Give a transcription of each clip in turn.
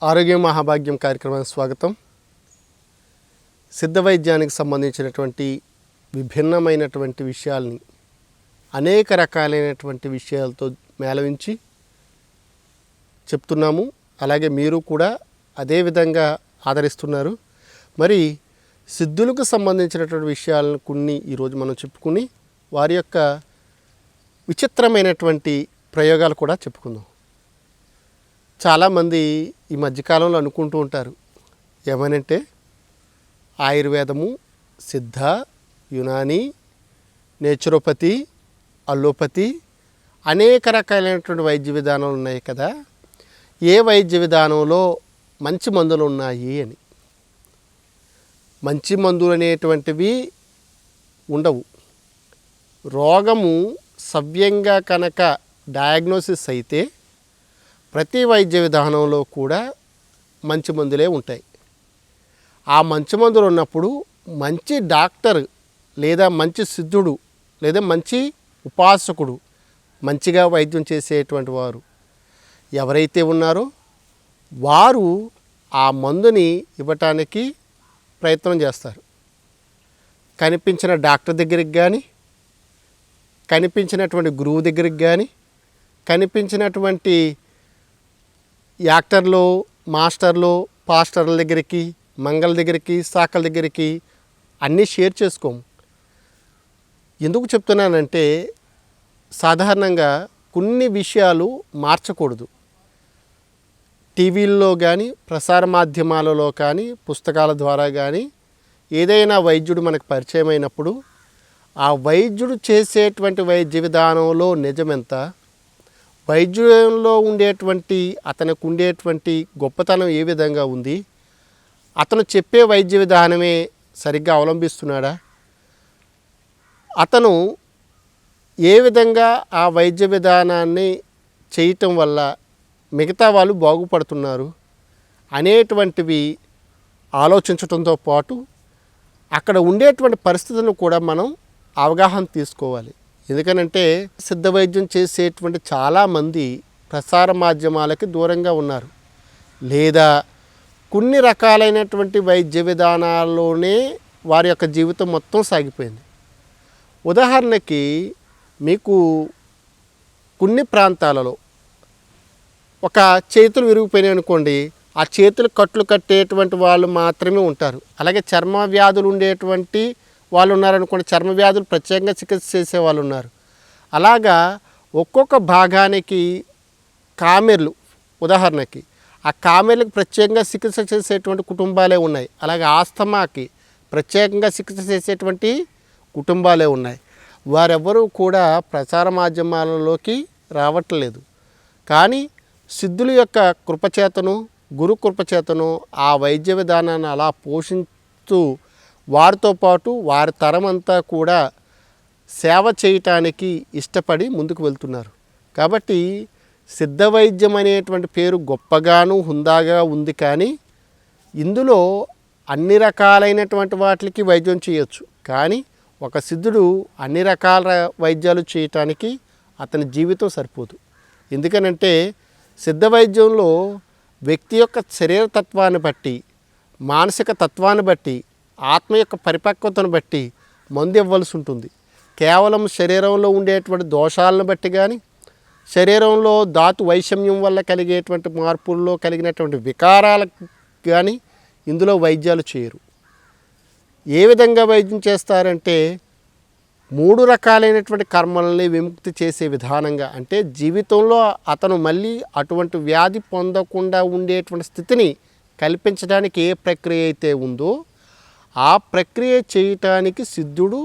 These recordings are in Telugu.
ఆరోగ్య మహాభాగ్యం కార్యక్రమానికి స్వాగతం. సిద్ధ వైద్యానికి సంబంధించినటువంటి విభిన్నమైనటువంటి విషయాల్ని అనేక రకాలైనటువంటి విషయాలతో మేళవించి చెప్తున్నాము. అలాగే మీరు కూడా అదే విధంగా ఆదరిస్తున్నారు. మరి సిద్ధులకు సంబంధించినటువంటి విషయాలను కొన్ని ఈరోజు మనం చెప్పుకుని వారి యొక్క విచిత్రమైనటువంటి ప్రయోగాలు కూడా చెప్పుకుందాం. చాలామంది ఈ మధ్యకాలంలో అనుకుంటూ ఉంటారు ఏమనంటే ఆయుర్వేదము, సిద్ధ, యునాని, నేచురోపతి, అల్లోపతి అనేక రకాలైనటువంటి వైద్య విధానాలు ఉన్నాయి కదా, ఏ వైద్య విధానంలో మంచి మందులు ఉన్నాయి అని. మంచి మందులు అనేటువంటివి ఉండవు. రోగము సవ్యంగా కనుక డయాగ్నోసిస్ అయితే ప్రతి వైద్య విధానంలో కూడా మంచి మందులే ఉంటాయి. ఆ మంచి మందులు ఉన్నప్పుడు మంచి డాక్టర్ లేదా మంచి సిద్ధుడు లేదా మంచి ఉపాసకుడు, మంచిగా వైద్యం చేసేటువంటి వారు ఎవరైతే ఉన్నారో వారు ఆ మందుని ఇవ్వటానికి ప్రయత్నం చేస్తారు. కనిపించిన డాక్టర్ దగ్గరికి కానీ, కనిపించినటువంటి గురువు దగ్గరికి కానీ, కనిపించినటువంటి యాక్టర్లు, మాస్టర్లు, పాస్టర్ల దగ్గరికి, మంగళ దగ్గరికి, శాఖల దగ్గరికి అన్నీ షేర్ చేసుకోము. ఎందుకు చెప్తున్నానంటే సాధారణంగా కొన్ని విషయాలు మార్చకూడదు. టీవీల్లో కానీ, ప్రసార మాధ్యమాలలో కానీ, పుస్తకాల ద్వారా కానీ ఏదైనా వైద్యుడు మనకు పరిచయం అయినప్పుడు ఆ వైద్యుడు చేసేటువంటి వైద్య విధానంలో నిజమెంత, వైద్యంలో ఉండేటువంటి అతనికి ఉండేటువంటి గొప్పతనం ఏ విధంగా ఉంది, అతను చెప్పే వైద్య విధానమే సరిగ్గా అవలంబిస్తున్నాడా, అతను ఏ విధంగా ఆ వైద్య విధానాన్ని చేయటం వల్ల మిగతా వాళ్ళు బాగుపడుతున్నారు అనేటువంటివి ఆలోచించడంతో పాటు అక్కడ ఉండేటువంటి పరిస్థితులను కూడా మనం అవగాహన తీసుకోవాలి. ఎందుకనంటే సిద్ధ వైద్యం చేసేటువంటి చాలామంది ప్రసార మాధ్యమాలకి దూరంగా ఉన్నారు, లేదా కొన్ని రకాలైనటువంటి వైద్య విధానాల్లోనే వారి యొక్క జీవితం మొత్తం సాగిపోయింది. ఉదాహరణకి మీకు కొన్ని ప్రాంతాలలో ఒక చేతులు విరిగిపోయినాయి అనుకోండి, ఆ చేతులు కట్లు కట్టేటువంటి వాళ్ళు మాత్రమే ఉంటారు. అలాగే చర్మ వ్యాధులు ఉండేటువంటి వాళ్ళు ఉన్నారనుకోండి, చర్మ వ్యాధులు ప్రత్యేకంగా చికిత్స చేసే వాళ్ళు ఉన్నారు. అలాగా ఒక్కొక్క భాగానికి కామెర్లు, ఉదాహరణకి ఆ కామెర్లకు ప్రత్యేకంగా చికిత్స చేసేటువంటి కుటుంబాలే ఉన్నాయి. అలాగే ఆస్తమాకి ప్రత్యేకంగా చికిత్స చేసేటువంటి కుటుంబాలే ఉన్నాయి. వారెవ్వరూ కూడా ప్రసార మాధ్యమాలలోకి రావట్లేదు. కానీ సిద్ధుల యొక్క కృపచేతను, గురు కృపచేతను ఆ వైద్య విధానాన్ని అలా పోషిస్తూ వారితో పాటు వారి తరం అంతా కూడా సేవ చేయటానికి ఇష్టపడి ముందుకు వెళ్తున్నారు. కాబట్టి సిద్ధ వైద్యం అనేటువంటి పేరు గొప్పగాను హుందాగా ఉంది. కానీ ఇందులో అన్ని రకాలైనటువంటి వాటికి వైద్యం చేయొచ్చు. కానీ ఒక సిద్ధుడు అన్ని రకాల వైద్యాలు చేయటానికి అతని జీవితం సరిపోదు. ఎందుకనంటే సిద్ధ వైద్యంలో వ్యక్తి యొక్క శరీర తత్వాన్ని బట్టి, మానసిక తత్వాన్ని బట్టి, ఆత్మ యొక్క పరిపక్వతను బట్టి మందు ఇవ్వాల్సి ఉంటుంది. కేవలం శరీరంలో ఉండేటువంటి దోషాలను బట్టి కానీ, శరీరంలో ధాతు వైషమ్యం వల్ల కలిగేటువంటి మార్పుల్లో కలిగినటువంటి వికారాలకు కానీ ఇందులో వైద్యాలు చేయరు. ఏ విధంగా వైద్యం చేస్తారంటే 3 రకాలైనటువంటి కర్మల్ని విముక్తి చేసే విధానంగా, అంటే జీవితంలో అతను మళ్ళీ అటువంటి వ్యాధి పొందకుండా ఉండేటువంటి స్థితిని కల్పించడానికి ఏ ప్రక్రియ అయితే ఉందో ఆ ప్రక్రియ చేయటానికి సిద్ధుడు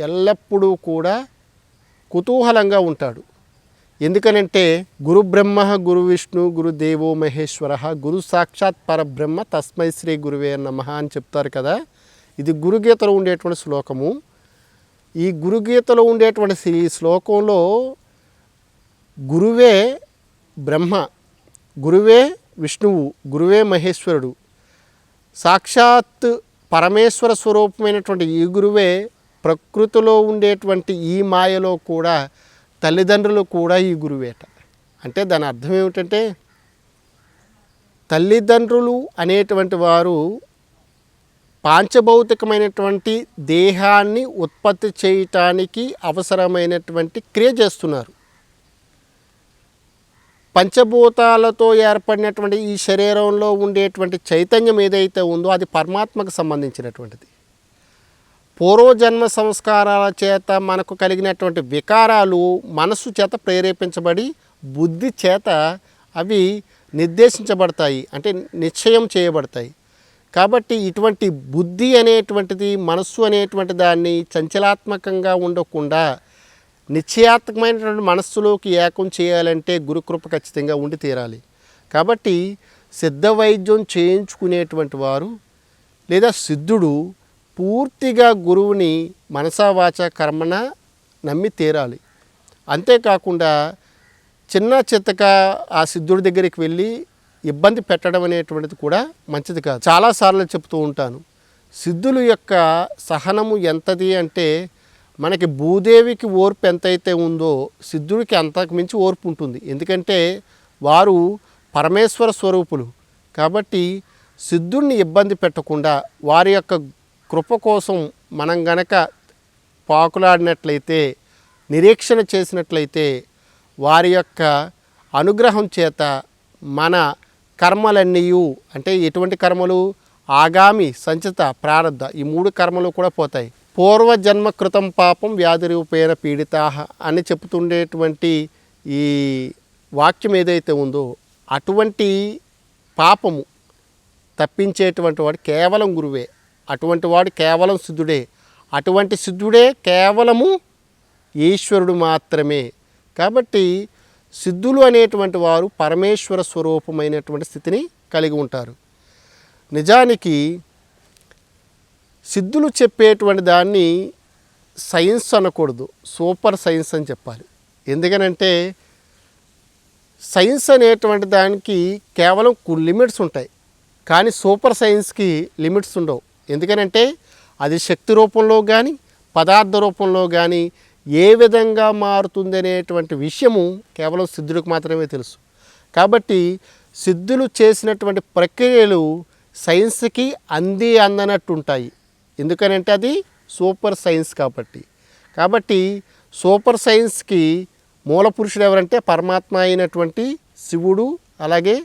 ఎల్లప్పుడూ కూడా కుతూహలంగా ఉంటాడు. ఎందుకనంటే గురు బ్రహ్మ గురు విష్ణు గురు దేవో మహేశ్వర గురు సాక్షాత్ పరబ్రహ్మ తస్మై శ్రీ గురువే నమః అని చెప్తారు కదా. ఇది గురుగీతలో ఉండేటువంటి శ్లోకము. ఈ గురుగీతలో ఉండేటువంటి ఈ శ్లోకంలో గురువే బ్రహ్మ, గురువే విష్ణువు, గురువే మహేశ్వరుడు, సాక్షాత్ పరమేశ్వర స్వరూపమైనటువంటి ఈ గురువే ప్రకృతిలో ఉండేటువంటి ఈ మాయలో కూడా తల్లిదండ్రులు కూడా ఈ గురువేట. అంటే దాని అర్థం ఏమిటంటే తల్లిదండ్రులు అనేటువంటి వారు పాంచభౌతికమైనటువంటి దేహాన్ని ఉత్పత్తి చేయటానికి అవసరమైనటువంటి క్రియ చేస్తున్నారు. పంచభూతాలతో ఏర్పడినటువంటి ఈ శరీరంలో ఉండేటువంటి చైతన్యం ఏదైతే ఉందో అది పరమాత్మకు సంబంధించినటువంటిది. పూర్వజన్మ సంస్కారాల చేత మనకు కలిగినటువంటి వికారాలు మనసు చేత ప్రేరేపించబడి బుద్ధి చేత అవి నిర్దేశించబడతాయి, అంటే నిశ్చయం చేయబడతాయి. కాబట్టి ఇటువంటి బుద్ధి అనేటువంటిది, మనస్సు అనేటువంటి దాన్ని చంచలాత్మకంగా ఉండకుండా నిశ్చయాత్మకమైనటువంటి మనస్సులోకి ఏకం చేయాలంటే గురుకృప ఖచ్చితంగా ఉండి తీరాలి. కాబట్టి సిద్ధ వైద్యం చేయించుకునేటువంటి వారు లేదా సిద్ధుడు పూర్తిగా గురువుని మనసా వాచ కర్మన నమ్మి తీరాలి. అంతేకాకుండా చిన్న చిత్తక ఆ సిద్ధుడి దగ్గరికి వెళ్ళి ఇబ్బంది పెట్టడం అనేటువంటిది కూడా మంచిది కాదు. చాలాసార్లు చెప్తూ ఉంటాను, సిద్ధుల యొక్క సహనము ఎంతది అంటే మనకి భూదేవికి ఓర్పు ఎంతైతే ఉందో సిద్ధుడికి అంతకు మించి ఓర్పు ఉంటుంది. ఎందుకంటే వారు పరమేశ్వర స్వరూపులు. కాబట్టి సిద్ధుడిని ఇబ్బంది పెట్టకుండా వారి యొక్క కృప కోసం మనం గనక పాకులాడినట్లయితే, నిరీక్షణ చేసినట్లయితే వారి యొక్క అనుగ్రహం చేత మన కర్మలన్నీ, అంటే ఎటువంటి కర్మలు, ఆగామి, సంచిత, ప్రారబ్ధ, ఈ 3 కర్మలు కూడా పోతాయి. పూర్వజన్మ కృతం పాపం వ్యాధి రూపేణ పీడితాహ అని చెప్తుండేటువంటి ఈ వాక్యం ఏదైతే ఉందో అటువంటి పాపము తప్పించేటువంటి వాడు కేవలం గురువే. అటువంటి వాడు కేవలం సిద్ధుడే. అటువంటి సిద్ధుడే కేవలము ఈశ్వరుడు మాత్రమే. కాబట్టి సిద్ధులు అనేటువంటి వారు పరమేశ్వర స్వరూపమైనటువంటి స్థితిని కలిగి ఉంటారు. నిజానికి సిద్ధులు చెప్పేటువంటి దాన్ని సైన్స్ అనకూడదు, సూపర్ సైన్స్ అని చెప్పాలి. ఎందుకనంటే సైన్స్ అనేటువంటి దానికి కేవలం లిమిట్స్ ఉంటాయి, కానీ సూపర్ సైన్స్కి లిమిట్స్ ఉండవు. ఎందుకనంటే అది శక్తి రూపంలో కానీ పదార్థ రూపంలో కానీ ఏ విధంగా మారుతుంది అనేటువంటి విషయము కేవలం సిద్ధుడికి మాత్రమే తెలుసు. కాబట్టి సిద్ధులు చేసినటువంటి ప్రక్రియలు సైన్స్కి అందనట్టు ఉంటాయి. ఎందుకనంటే అది సూపర్ సైన్స్ కాబట్టి సూపర్ సైన్స్కి మూల పురుషుడు ఎవరంటే పరమాత్మ అయినటువంటి శివుడు, అలాగే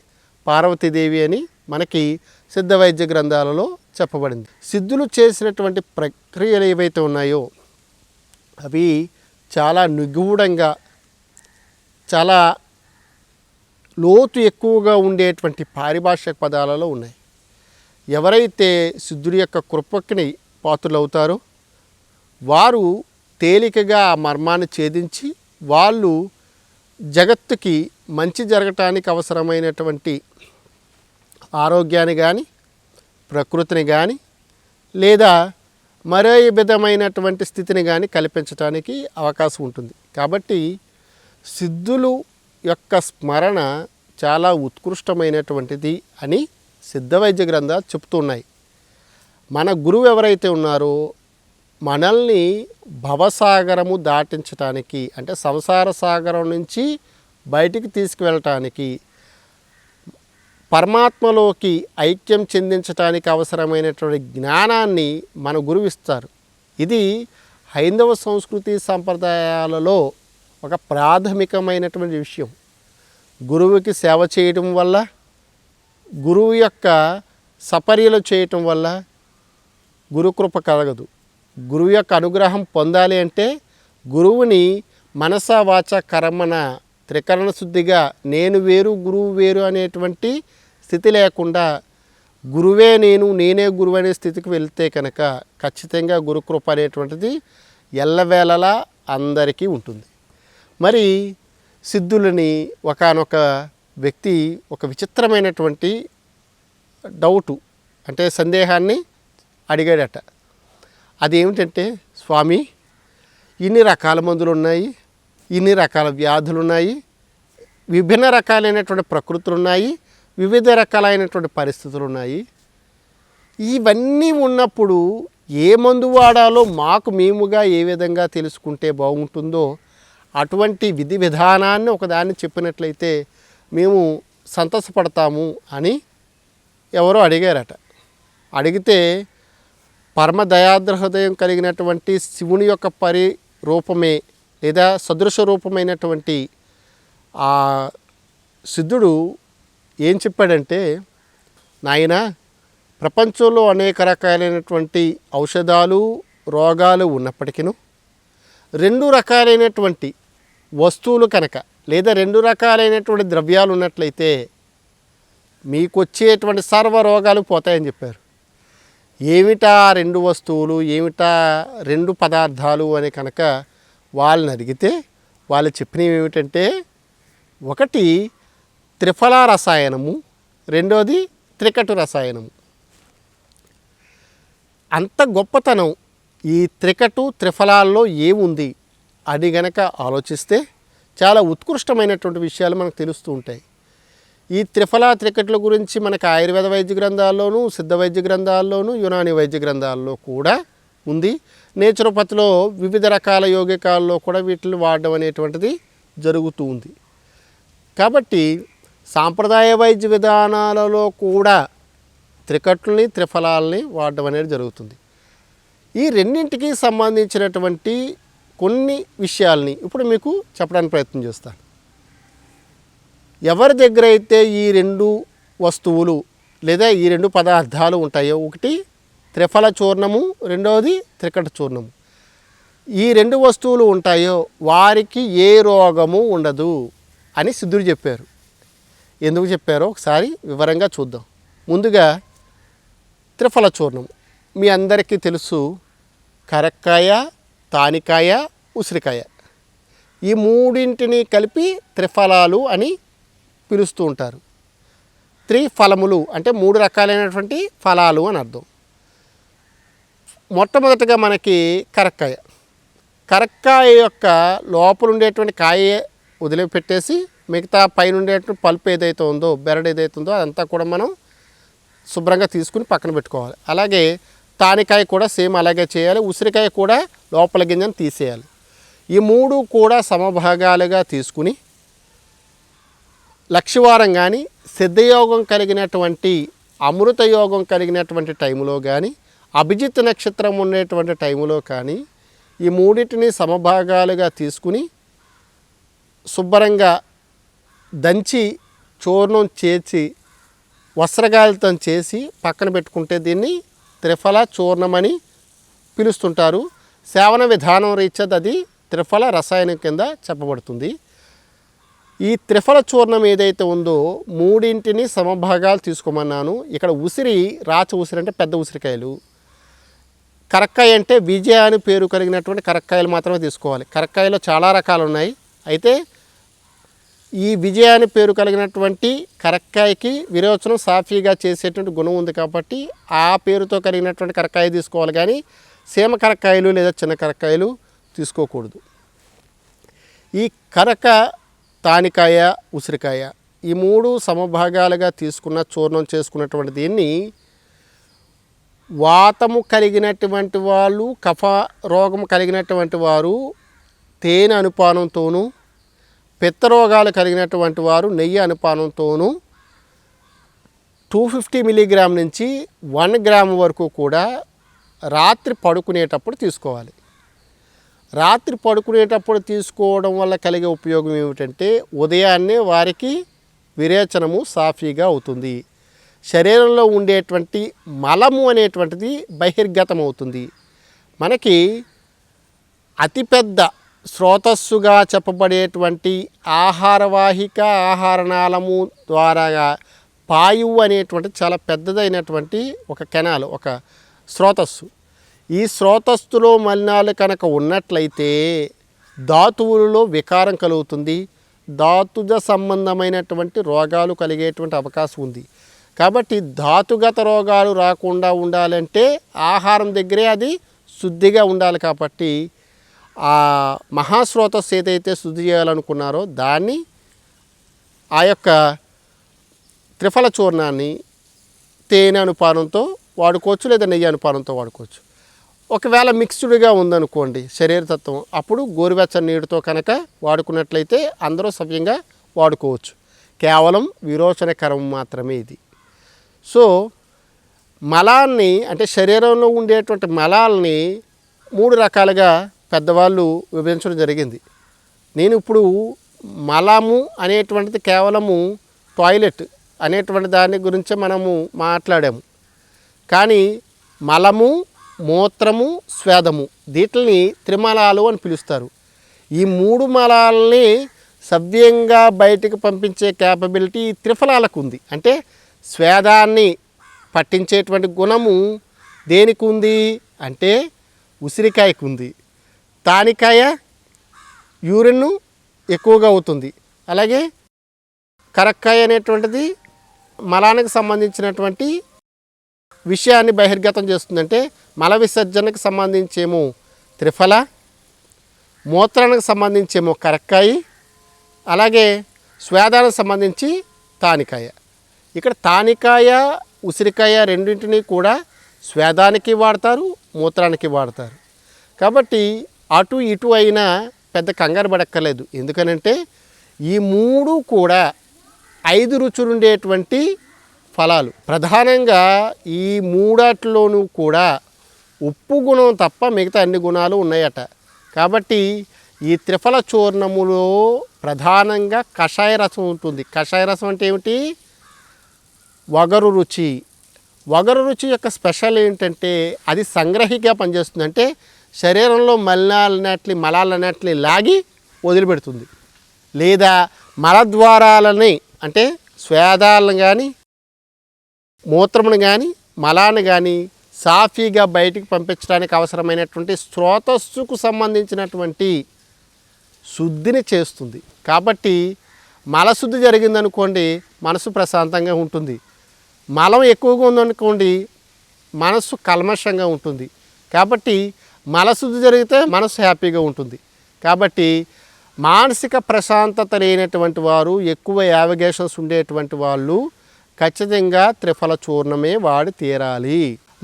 పార్వతీదేవి అని మనకి సిద్ధ వైద్య గ్రంథాలలో చెప్పబడింది. సిద్ధులు చేసినటువంటి ప్రక్రియలు ఏవైతే ఉన్నాయో అవి చాలా నిగూఢంగా, చాలా లోతు ఎక్కువగా ఉండేటువంటి పారిభాషిక పదాలలో ఉన్నాయి. ఎవరైతే సిద్ధుడి యొక్క కృపకి పాత్రులవుతారో వారు తేలికగా ఆ మర్మాన్ని ఛేదించి వాళ్ళు జగత్తుకి మంచి జరగటానికి అవసరమైనటువంటి ఆరోగ్యాన్ని కానీ, ప్రకృతిని కానీ, లేదా మరో విధమైనటువంటి స్థితిని కానీ కల్పించడానికి అవకాశం ఉంటుంది. కాబట్టి సిద్ధులు యొక్క స్మరణ చాలా ఉత్కృష్టమైనటువంటిది అని సిద్ధ వైద్య గ్రంథాలు చెప్తున్నాయి. మన గురువు ఎవరైతే ఉన్నారో మనల్ని భవసాగరము దాటించటానికి, అంటే సంసార సాగరం నుంచి బయటికి తీసుకువెళ్ళటానికి, పరమాత్మలోకి ఐక్యం చెందించడానికి అవసరమైనటువంటి జ్ఞానాన్ని మన గురువు ఇస్తారు. ఇది హైందవ సంస్కృతి సంప్రదాయాలలో ఒక ప్రాథమికమైనటువంటి విషయం. గురువుకి సేవ చేయటం వల్ల, గురువు యొక్క సపర్యలు చేయటం వల్ల గురుకృప కలగదు. గురువు యొక్క అనుగ్రహం పొందాలి అంటే గురువుని మనస వాచ కర్మన త్రికరణ శుద్ధిగా నేను వేరు గురువు వేరు అనేటువంటి స్థితి లేకుండా గురువే నేను, నేనే గురువు అనే స్థితికి వెళ్తే కనుక ఖచ్చితంగా గురుకృప అనేటువంటిది ఎల్లవేళలా అందరికీ ఉంటుంది. మరి సిద్ధులని ఒకానొక వ్యక్తి ఒక విచిత్రమైనటువంటి డౌటు, అంటే సందేహాన్ని అడిగాడట. అదేమిటంటే, స్వామి, ఇన్ని రకాల మందులు ఉన్నాయి, ఇన్ని రకాల వ్యాధులు ఉన్నాయి, విభిన్న రకాలైనటువంటి ప్రకృతులు ఉన్నాయి, వివిధ రకాలైనటువంటి పరిస్థితులు ఉన్నాయి. ఇవన్నీ ఉన్నప్పుడు ఏ మందు వాడాలో మాకు మేముగా ఏ విధంగా తెలుసుకుంటే బాగుంటుందో అటువంటి విధి విధానాన్ని ఒకదాన్ని చెప్పినట్లయితే మేము సంతోషపడతాము అని ఎవరో అడిగారట. అడిగితే పరమ దయాద్ర హృదయం కలిగినటువంటి శివుని యొక్క రూపమే లేదా సదృశ రూపమైనటువంటి ఆ సిద్ధుడు ఏం చెప్పాడంటే, నాయనా, ప్రపంచంలో అనేక రకాలైనటువంటి ఔషధాలు రోగాలు ఉన్నప్పటికీ 2 రకాలైనటువంటి వస్తువులు కనుక లేదా 2 రకాలైనటువంటి ద్రవ్యాలు ఉన్నట్లయితే మీకు వచ్చేటువంటి సర్వ రోగాలు పోతాయని చెప్పారు. ఏమిటా 2 వస్తువులు, ఏమిటా 2 పదార్థాలు అని కనుక వాళ్ళని అడిగితే వాళ్ళు చెప్పినవి ఏమిటంటే, ఒకటి త్రిఫల రసాయనము, రెండోది త్రికటు రసాయనము. అంత గొప్పతనం ఈ త్రికటు త్రిఫలాల్లో ఏముంది అని గనక ఆలోచిస్తే చాలా ఉత్కృష్టమైనటువంటి విషయాలు మనకు తెలుస్తూ ఉంటాయి. ఈ త్రికటుల గురించి మనకు ఆయుర్వేద వైద్య గ్రంథాల్లోనూ, సిద్ధ వైద్య గ్రంథాల్లోనూ, యునాని వైద్య గ్రంథాల్లో కూడా ఉంది. నేచురోపతిలో వివిధ రకాల యోగికాల్లో కూడా వీటిని వాడడం అనేటువంటిది జరుగుతూ ఉంది. కాబట్టి సాంప్రదాయ వైద్య విధానాలలో కూడా త్రికట్లని త్రిఫలాలని వాడడం అనేది జరుగుతుంది. ఈ రెండింటికి సంబంధించినటువంటి కొన్ని విషయాల్ని ఇప్పుడు మీకు చెప్పడానికి ప్రయత్నం చేస్తాను. ఎవరి దగ్గర అయితే ఈ 2 వస్తువులు లేదా ఈ 2 పదార్థాలు ఉంటాయో, ఒకటి త్రిఫల చూర్ణము, రెండవది త్రికట చూర్ణము, ఈ 2 వస్తువులు ఉంటాయో వారికి ఏ రోగము ఉండదు అని సిద్ధుడు చెప్పారు. ఎందుకు చెప్పారో ఒకసారి వివరంగా చూద్దాం. ముందుగా త్రిఫల చూర్ణం మీ అందరికీ తెలుసు. కరక్కాయ, తానికాయ, ఉసిరికాయ, ఈ మూడింటిని కలిపి త్రిఫలాలు అని పిలుస్తూ ఉంటారు. త్రిఫలములు అంటే 3 రకాలైనటువంటి ఫలాలు అని అర్థం. మొట్టమొదటిగా మనకి కరక్కాయ యొక్క లోపల ఉండేటువంటి కాయ వదిలిపెట్టేసి మిగతా పైన ఉండేటువంటి పల్పు ఏదైతే ఉందో, బెరడు ఏదైతే ఉందో అదంతా కూడా మనం శుభ్రంగా తీసుకుని పక్కన పెట్టుకోవాలి. అలాగే తానికాయ కూడా సేమ్ అలాగే చేయాలి. ఉసిరికాయ కూడా లోపల గింజను తీసేయాలి. ఈ 3 కూడా సమభాగాలుగా తీసుకుని లక్షవారం కానీ, సిద్ధయోగం కలిగినటువంటి అమృత యోగం కలిగినటువంటి టైంలో కానీ, అభిజిత్ నక్షత్రం ఉండేటువంటి టైంలో కానీ ఈ మూడింటిని సమభాగాలుగా తీసుకుని శుభ్రంగా దంచి చూర్ణం చేసి వస్త్రగాలితం చేసి పక్కన పెట్టుకుంటే దీన్ని త్రిఫల చూర్ణమని పిలుస్తుంటారు. సేవన విధానం రీత్యా అది త్రిఫల రసాయనం కింద చెప్పబడుతుంది. ఈ త్రిఫల చూర్ణం ఏదైతే ఉందో మూడింటిని సమభాగాలు తీసుకోమన్నాను. ఇక్కడ రాచ ఉసిరి అంటే పెద్ద ఉసిరికాయలు, కరక్కాయ అంటే విజయ అని పేరు కలిగినటువంటి కరక్కాయలు మాత్రమే తీసుకోవాలి. కరక్కాయలో చాలా రకాలు ఉన్నాయి. అయితే ఈ విజయ అని పేరు కలిగినటువంటి కరక్కాయకి విరోచనం సాఫీగా చేసేటువంటి గుణం ఉంది కాబట్టి ఆ పేరుతో కలిగినటువంటి కరక్కాయ తీసుకోవాలి, కానీ సీమ కరక్కాయలు లేదా చిన్న కరక్కాయలు తీసుకోకూడదు. ఈ తానికాయ, ఉసిరికాయ ఈ 3 సమభాగాలుగా తీసుకున్న చూర్ణం చేసుకున్నటువంటి దీన్ని వాతము కలిగినటువంటి వాళ్ళు, కఫ రోగం కలిగినటువంటి వారు తేనె అనుపానంతోనూ, పిత్తరోగాలు కలిగినటువంటి వారు నెయ్యి అనుపానంతోనూ 250 మిల్లీగ్రామ్ నుంచి 1 గ్రామ్ వరకు కూడా రాత్రి పడుకునేటప్పుడు తీసుకోవాలి. రాత్రి పడుకునేటప్పుడు తీసుకోవడం వల్ల కలిగే ఉపయోగం ఏమిటంటే ఉదయాన్నే వారికి విరేచనము సాఫీగా అవుతుంది. శరీరంలో ఉండేటువంటి మలము అనేటువంటిది బహిర్గతం అవుతుంది. మనకి అతిపెద్ద స్రోతస్సుగా చెప్పబడేటువంటి ఆహారవాహిక ఆహారనాళము ద్వారా పాయువు అనేటువంటి చాలా పెద్దదైనటువంటి ఒక కెనాల్, ఒక స్రోతస్సు. ఈ స్రోతస్సులో మలినాలు కనుక ఉన్నట్లయితే ధాతువులలో వికారం కలుగుతుంది, ధాతుజ సంబంధమైనటువంటి రోగాలు కలిగేటువంటి అవకాశం ఉంది. కాబట్టి ధాతుగత రోగాలు రాకుండా ఉండాలంటే ఆహారం దగ్గరే అది శుద్ధిగా ఉండాలి. కాబట్టి ఆ మహాస్రోతస్సు ఏదైతే శుద్ధి చేయాలనుకున్నారో దాన్ని ఆ యొక్క త్రిఫల చూర్ణాన్ని తేనె అనుపానంతో వాడుకోవచ్చు, లేదా నెయ్యి అనుపానంతో వాడుకోవచ్చు. ఒకవేళ మిక్స్డ్గా ఉందనుకోండి శరీరతత్వం, అప్పుడు గోరువెచ్చని నీటితో కనుక వాడుకున్నట్లయితే అందరూ సవ్యంగా వాడుకోవచ్చు. కేవలం విరోచనకరం మాత్రమే ఇది. సో మలాన్ని అంటే శరీరంలో ఉండేటువంటి మలాల్ని 3 రకాలుగా పెద్దవాళ్ళు విభజించడం జరిగింది. నేను ఇప్పుడు మలము అనేటువంటిది కేవలము టాయిలెట్ అనేటువంటి దాని గురించే మనము మాట్లాడాము. కానీ మలము, మూత్రము, స్వేదము వీటిని త్రిమలాలు అని పిలుస్తారు. ఈ 3 మలాలని సవ్యంగా బయటికి పంపించే క్యాపబిలిటీ త్రిఫలాలకు ఉంది. అంటే స్వేదాన్ని పట్టించేటువంటి గుణము దేనికి ఉంది అంటే ఉసిరికాయకు ఉంది. తానికాయ యూరిన్ ఎక్కువగా అవుతుంది. అలాగే కరక్కాయ అనేటువంటిది మలానికి సంబంధించినటువంటి విషయాన్ని బహిర్గతం చేస్తుంది. అంటే మల విసర్జనకు సంబంధించేమో త్రిఫల, మూత్రానికి సంబంధించేమో కరక్కాయ, అలాగే స్వేదానికి సంబంధించి తానికాయ. ఇక్కడ తానికాయ, ఉసిరికాయ రెండింటినీ కూడా స్వేదానికి వాడతారు, మూత్రానికి వాడతారు. కాబట్టి అటు ఇటు అయినా పెద్ద కంగారు పడక్కర్లేదు. ఎందుకనంటే ఈ 3 కూడా 5 రుచులు ఉండేటువంటి ఫలాలు. ప్రధానంగా ఈ 3 కూడా ఉప్పు గుణం తప్ప మిగతా అన్ని గుణాలు ఉన్నాయట. కాబట్టి ఈ త్రిఫల చూర్ణములో ప్రధానంగా కషాయ రసం ఉంటుంది. కషాయ రసం అంటే ఏమిటి? వగరు రుచి. వగరు రుచి యొక్క స్పెషల్ ఏంటంటే అది సంగ్రహిగా పనిచేస్తుంది. అంటే శరీరంలో మలాలన్నిటిని లాగి వదిలిపెడుతుంది. లేదా మలద్వారాలని అంటే స్వేదాలను కానీ మూత్రమును కానీ మలాన్ని కానీ సాఫీగా బయటికి పంపించడానికి అవసరమైనటువంటి స్రోతస్సుకు సంబంధించినటువంటి శుద్ధిని చేస్తుంది. కాబట్టి మలశుద్ధి జరిగిందనుకోండి మనసు ప్రశాంతంగా ఉంటుంది. మలం ఎక్కువగా ఉందనుకోండి మనసు కల్మషంగా ఉంటుంది. కాబట్టి మలశుద్ధి జరిగితే మనసు హ్యాపీగా ఉంటుంది. కాబట్టి మానసిక ప్రశాంతత లేనటువంటి వారు, ఎక్కువ యావిగేషన్స్ ఉండేటువంటి వాళ్ళు ఖచ్చితంగా త్రిఫల చూర్ణమే వాడి తీరాలి.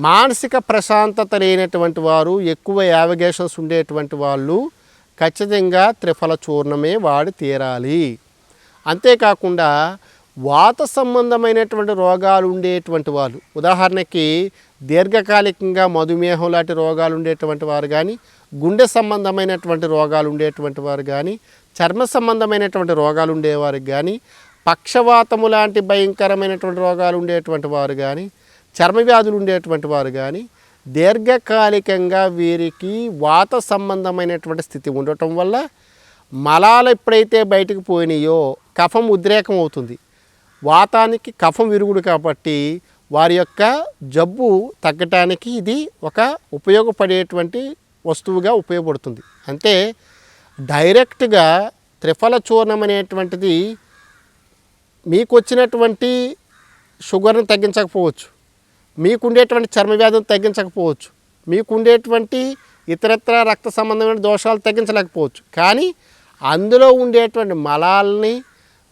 మానసిక ప్రశాంతత లేనటువంటి వారు, ఎక్కువ యావిగేషన్స్ ఉండేటువంటి వాళ్ళు ఖచ్చితంగా త్రిఫల చూర్ణమే వాడి తీరాలి. అంతేకాకుండా వాత సంబంధమైనటువంటి రోగాలు ఉండేటువంటి వాళ్ళు, ఉదాహరణకి దీర్ఘకాలికంగా మధుమేహం లాంటి రోగాలు ఉండేటువంటి వారు కానీ, గుండె సంబంధమైనటువంటి రోగాలు ఉండేటువంటి వారు కానీ, చర్మ సంబంధమైనటువంటి రోగాలు ఉండేవారికి కానీ, పక్షవాతము లాంటి భయంకరమైనటువంటి రోగాలు ఉండేటువంటి వారు కానీ, చర్మ వ్యాధులు ఉండేటువంటి వారు కానీ, దీర్ఘకాలికంగా వీరికి వాత సంబంధమైనటువంటి స్థితి ఉండటం వల్ల మలాలు ఎప్పుడైతే బయటకు పోయినాయో కఫం ఉద్రేకం అవుతుంది. వాతానికి కఫం విరుగుడు కాబట్టి వారి యొక్క జబ్బు తగ్గటానికి ఇది ఒక ఉపయోగపడేటువంటి వస్తువుగా ఉపయోగపడుతుంది. అంటే డైరెక్ట్గా త్రిఫల చూర్ణం అనేటువంటిది మీకు వచ్చినటువంటి షుగర్ని తగ్గించకపోవచ్చు, మీకుండేటువంటి చర్మ వ్యాధులను తగ్గించకపోవచ్చు, మీకుండేటువంటి ఇతరత్ర రక్త సంబంధమైన దోషాలు తగ్గించలేకపోవచ్చు. కానీ అందులో ఉండేటువంటి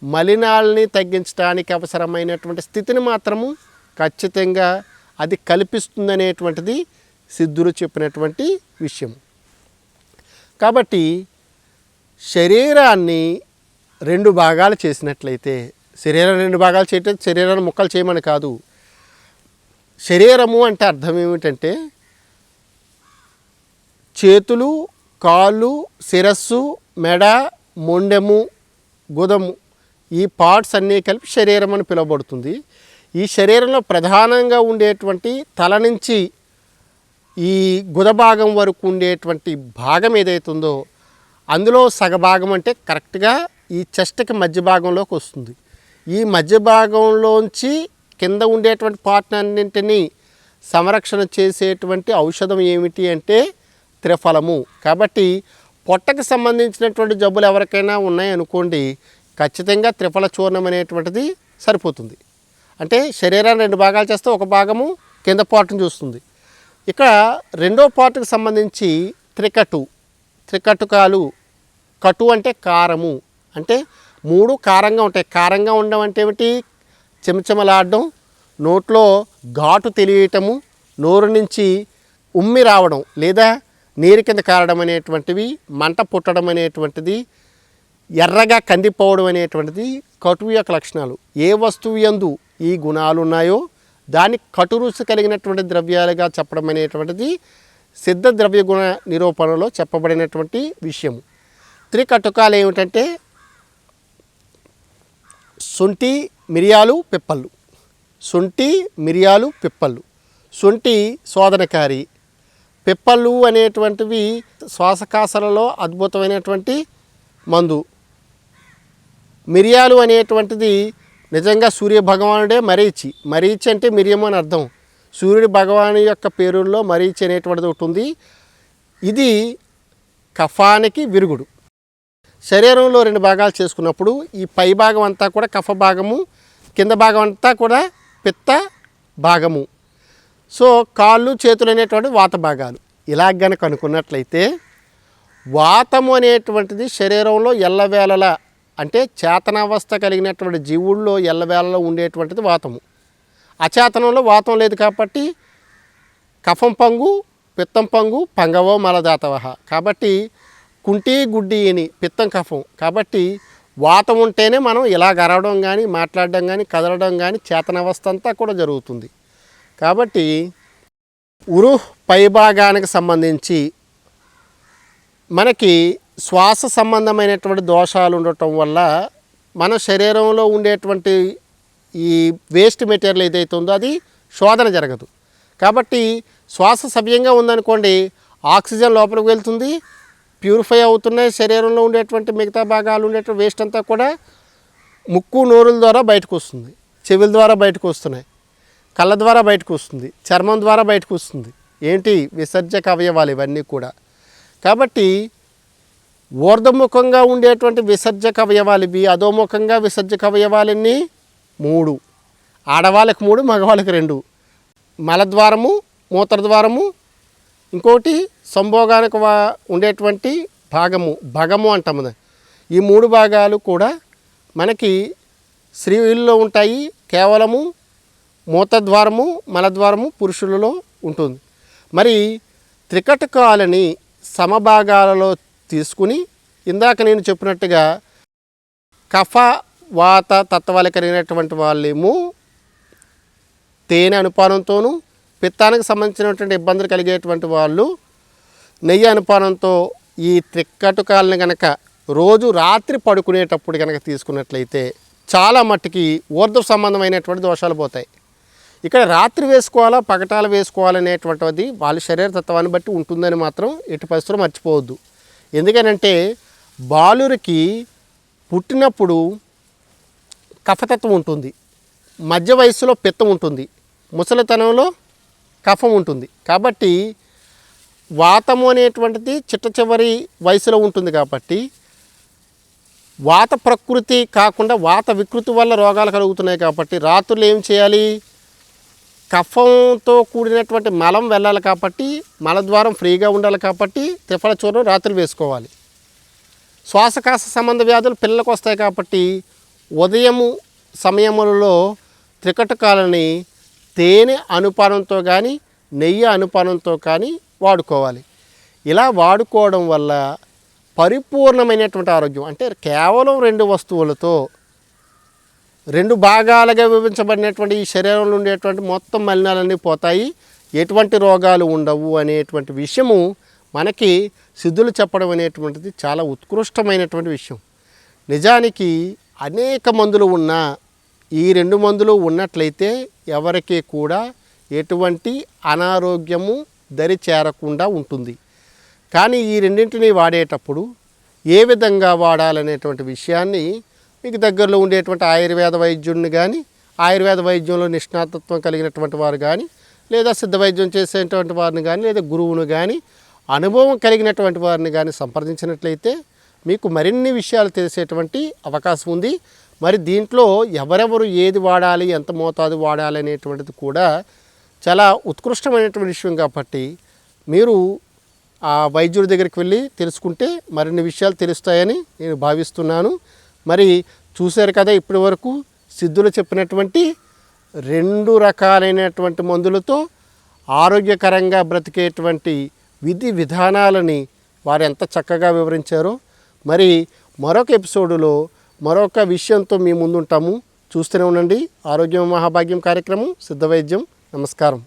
మలినాల్ని తగ్గించడానికి అవసరమైనటువంటి స్థితిని మాత్రము ఖచ్చితంగా అది కల్పిస్తుందనేటువంటిది సిద్ధులు చెప్పినటువంటి విషయం. కాబట్టి శరీరాన్ని 2 భాగాలు చేసినట్లయితే, శరీరం 2 భాగాలు చేయటం శరీరాన్ని ముక్కలు చేయమని కాదు. శరీరము అంటే అర్థం ఏమిటంటే చేతులు, కాళ్ళు, శిరస్సు, మెడ, మొండెము, గుదము ఈ పార్ట్స్ అన్నీ కలిపి శరీరం అని పిలువబడుతుంది. ఈ శరీరంలో ప్రధానంగా ఉండేటువంటి తల నుంచి ఈ గుదభాగం వరకు ఉండేటువంటి భాగం ఏదైతుందో అందులో సగభాగం అంటే కరెక్ట్గా ఈ చెస్ట్కి మధ్య భాగంలోకి వస్తుంది. ఈ మధ్య భాగంలోంచి కింద ఉండేటువంటి పార్ట్ అన్నింటినీ సంరక్షణ చేసేటువంటి ఔషధం ఏమిటి అంటే త్రిఫలము. కాబట్టి పొట్టకు సంబంధించినటువంటి జబ్బులు ఎవరికైనా ఉన్నాయనుకోండి ఖచ్చితంగా త్రిఫల చూర్ణం అనేటువంటిది సరిపోతుంది. అంటే శరీరాన్ని 2 భాగాలు చేస్తే ఒక భాగము కింద పార్ట్ని చూస్తుంది. ఇక్కడ రెండో పార్ట్కి సంబంధించి త్రికటుకాలు, కటు అంటే కారము, అంటే 3 కారంగా ఉంటాయి. కారంగా ఉండడం అంటే ఏమిటి? చెమచెమలాడడం, నోట్లో ఘాటు తెలియటము, నోరు నుంచి ఉమ్మి రావడం లేదా నీరు కింద కారడం అనేటువంటివి, మంట పుట్టడం అనేటువంటిది, ఎర్రగా కందిపోవడం అనేటువంటిది కటువు యొక్క లక్షణాలు. ఏ వస్తువు యందు ఈ గుణాలు ఉన్నాయో దాన్ని కటు రుచి కలిగినటువంటి ద్రవ్యాలుగా చెప్పడం అనేటువంటిది సిద్ధ ద్రవ్య గుణ నిరూపణలో చెప్పబడినటువంటి విషయం. త్రికటుకాలు ఏమిటంటే శొంఠి, మిరియాలు, పిప్పళ్ళు. శొంఠి, మిరియాలు, పిప్పళ్ళు. శొంఠి శోధనకారి, పిప్పళ్ళు అనేటువంటివి శ్వాసకాసలలో అద్భుతమైనటువంటి మందు. మిరియాలు అనేటువంటిది నిజంగా సూర్య భగవానుడే మరీచి. మరీచి అంటే మిరియము అని అర్థం. సూర్యుడి భగవాను యొక్క పేరుల్లో మరీచి అనేటువంటిది ఒకటి ఉంది. ఇది కఫానికి విరుగుడు. శరీరంలో 2 భాగాలు చేసుకున్నప్పుడు ఈ పై భాగం అంతా కూడా కఫ భాగము, కింద భాగం అంతా కూడా పిత్త భాగము. సో కాళ్ళు చేతులు అనేటువంటి వాత భాగాలు. ఇలా గనక అనుకున్నట్లయితే వాతము అనేటువంటిది శరీరంలో ఎల్లవేళలా అంటే చేతనావస్థ కలిగినటువంటి జీవుల్లో ఎల్లవేళలో ఉండేటువంటిది వాతము. అచేతనంలో వాతం లేదు కాబట్టి కఫం పంగు, పిత్తం పంగు, పంగవో మలదాతవ. కాబట్టి కుంటి గుడ్డి అని పిత్తం కఫం. కాబట్టి వాతం ఉంటేనే మనం ఇలా గరవడం కానీ, మాట్లాడడం కానీ, కదలడం కానీ చేతనావస్థ అంతా కూడా జరుగుతుంది. కాబట్టి ఉరు పైభాగానికి సంబంధించి మనకి శ్వాస సంబంధమైనటువంటి దోషాలు ఉండటం వల్ల మన శరీరంలో ఉండేటువంటి ఈ వేస్ట్ మెటీరియల్ ఏదైతే ఉందో అది శోధన జరగదు. కాబట్టి శ్వాస సవ్యంగా ఉందనుకోండి, ఆక్సిజన్ లోపలికి వెళ్తుంది, ప్యూరిఫై అవుతున్నాయి. శరీరంలో ఉండేటువంటి మిగతా భాగాలు ఉండేటువంటి వేస్ట్ అంతా కూడా ముక్కు నోరుల ద్వారా బయటకు వస్తుంది, చెవుల ద్వారా బయటకు వస్తున్నాయి, కళ్ళ ద్వారా బయటకు వస్తుంది, చర్మం ద్వారా బయటకు వస్తుంది. ఏంటి విసర్జక అవయవాలు ఇవన్నీ కూడా. కాబట్టి ఊర్ధముఖంగా ఉండేటువంటి విసర్జక అవయవాలు ఇవి. అధోముఖంగా విసర్జక అవయవాలన్నీ 3. ఆడవాళ్ళకి 3, మగవాళ్ళకి 2. మలద్వారము, మూత్రద్వారము, ఇంకోటి సంభోగానికి ఉండేటువంటి భాగము, భగము అంటాము. ఈ 3 భాగాలు కూడా మనకి స్త్రీల్లో ఉంటాయి. కేవలము మూత్రద్వారము, మలద్వారము పురుషులలో ఉంటుంది. మరి త్రికటకాలని సమభాగాలలో తీసుకుని ఇందాక నేను చెప్పినట్టుగా కఫ వాత తత్వాలు కలిగినటువంటి వాళ్ళేమో తేనె అనుపానంతోనూ, పిత్తానికి సంబంధించినటువంటి ఇబ్బందులు కలిగేటువంటి వాళ్ళు నెయ్యి అనుపానంతో ఈ త్రికటుకాలని కనుక రోజు రాత్రి పడుకునేటప్పుడు కనుక తీసుకున్నట్లయితే చాలా మట్టుకి ఊర్ధ్వ సంబంధమైనటువంటి దోషాలు పోతాయి. ఇక్కడ రాత్రి వేసుకోవాలా పగటాలు వేసుకోవాలనేటువంటిది వాళ్ళ శరీర తత్వాన్ని బట్టి ఉంటుందని మాత్రం ఎట్టి పరిస్థితుల్లో మర్చిపోవద్దు. ఎందుకనంటే బాలురికి పుట్టినప్పుడు కఫతత్వం ఉంటుంది, మధ్య వయస్సులో పిత్తం ఉంటుంది, ముసలితనంలో కఫం ఉంటుంది. కాబట్టి వాతము అనేటువంటిది చిట్ట చివరి వయసులో ఉంటుంది. కాబట్టి వాత ప్రకృతి కాకుండా వాత వికృతి వల్ల రోగాలు కలుగుతున్నాయి. కాబట్టి రాత్రులు ఏం చేయాలి? కఫంతో కూడినటువంటి మలం వెళ్ళాలి కాబట్టి, మలద్వారం ఫ్రీగా ఉండాలి కాబట్టి త్రిఫల చూర్ణం రాత్రి వేసుకోవాలి. శ్వాసకాశ సంబంధ వ్యాధులు పిల్లలకు వస్తాయి కాబట్టి ఉదయము సమయములలో త్రికటకాలని తేనె అనుపానంతో కానీ, నెయ్యి అనుపానంతో కానీ వాడుకోవాలి. ఇలా వాడుకోవడం వల్ల పరిపూర్ణమైనటువంటి ఆరోగ్యం, అంటే కేవలం 2 వస్తువులతో 2 భాగాలుగా విభజించబడినటువంటి ఈ శరీరంలో ఉండేటువంటి మొత్తం మలినాలన్నీ పోతాయి, ఎటువంటి రోగాలు ఉండవు అనేటువంటి విషయము మనకి సిద్ధులు చెప్పడం అనేటువంటిది చాలా ఉత్కృష్టమైనటువంటి విషయం. నిజానికి అనేక మందులు ఉన్నా ఈ 2 మందులు ఉన్నట్లయితే ఎవరికి కూడా ఎటువంటి అనారోగ్యము దరి చేరకుండా ఉంటుంది. కానీ ఈ రెండింటిని వాడేటప్పుడు ఏ విధంగా వాడాలనేటువంటి విషయాన్ని మీకు దగ్గరలో ఉండేటువంటి ఆయుర్వేద వైద్యుడిని కానీ, ఆయుర్వేద వైద్యంలో నిష్ణాతత్వం కలిగినటువంటి వారు కానీ, లేదా సిద్ధ వైద్యం చేసేటువంటి వారిని కానీ, లేదా గురువును కానీ, అనుభవం కలిగినటువంటి వారిని కానీ సంప్రదించినట్లయితే మీకు మరిన్ని విషయాలు తెలిసేటువంటి అవకాశం ఉంది. మరి దీంట్లో ఎవరెవరు ఏది వాడాలి, ఎంత మోతాదు వాడాలి అనేటువంటిది కూడా చాలా ఉత్కృష్టమైనటువంటి విషయం. కాబట్టి మీరు ఆ వైద్యుడి దగ్గరికి వెళ్ళి తెలుసుకుంటే మరిన్ని విషయాలు తెలుస్తాయని నేను భావిస్తున్నాను. మరి చూశారు కదా ఇప్పటి వరకు సిద్ధులు చెప్పినటువంటి 2 రకాలైనటువంటి మందులతో ఆరోగ్యకరంగా బ్రతికేటువంటి విధి విధానాలని వారు ఎంత చక్కగా వివరించారో. మరి మరొక ఎపిసోడులో మరొక విషయంతో మీ ముందుంటాము. చూస్తూనే ఉండండి ఆరోగ్యం మహాభాగ్యం కార్యక్రమం సిద్ధ వైద్యం. నమస్కారం.